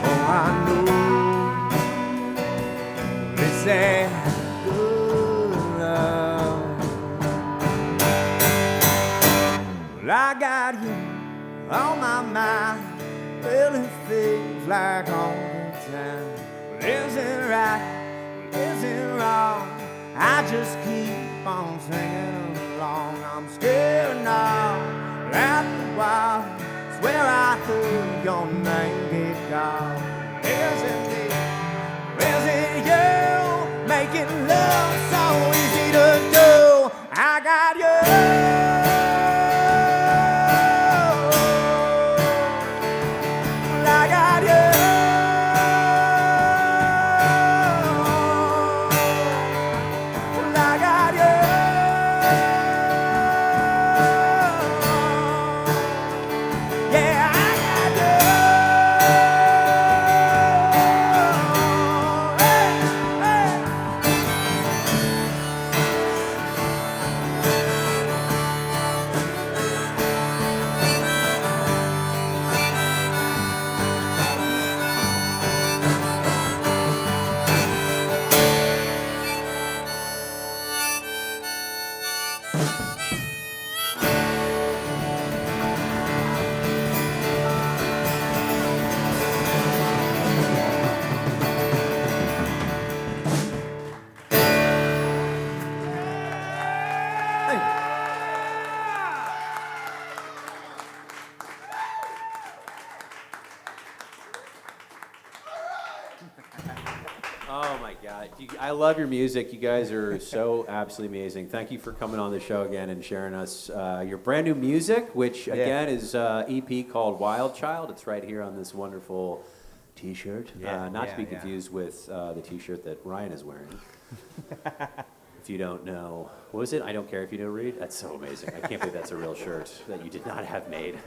Oh, I know it's that good love. Well, I got you on my mind. Well, it feels like all the time. Well, is it right? Well, is it wrong? I just keep on singing along. I'm scared now at the wild. Swear I heard your name get called. Is it me? Is it you? Making love so easy to do. I got you. I got you. I got you. Yeah, I got you. Hey, hey. Oh my God. I love your music. You guys are so absolutely amazing. Thank you for coming on the show again and sharing us your brand new music, which again is EP called Wild Child. It's right here on this wonderful t-shirt. Not to be confused with the t-shirt that Ryan is wearing. If you don't know, what was it? I don't care if you know Reed. That's so amazing. I can't believe that's a real shirt that you did not have made.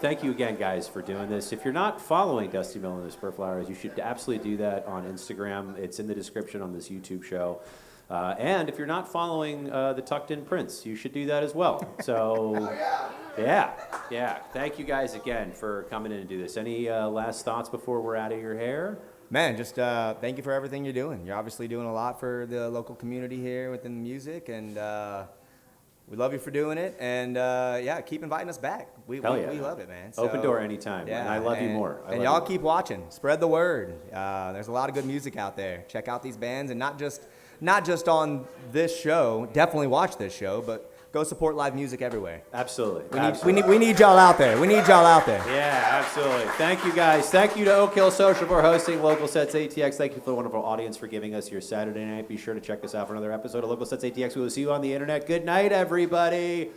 Thank you again, guys, for doing this. If you're not following Dusty Mill and the Spurflowers, you should absolutely do that on Instagram. It's in the description on this YouTube show. And if you're not following the Tucked In Prince, you should do that as well. So, yeah. Thank you guys again for coming in and do this. Any last thoughts before we're out of your hair? Man, just thank you for everything you're doing. You're obviously doing a lot for the local community here within the music, and we love you for doing it. And keep inviting us back. We love it, man. So, open door anytime. Yeah, and I love you more. And y'all keep watching. Spread the word. There's a lot of good music out there. Check out these bands, and not just on this show. Definitely watch this show, but go support live music everywhere. Absolutely. We need y'all out there. Yeah, absolutely. Thank you, guys. Thank you to Oak Hill Social for hosting Local Sets ATX. Thank you for the wonderful audience for giving us your Saturday night. Be sure to check us out for another episode of Local Sets ATX. We will see you on the internet. Good night, everybody.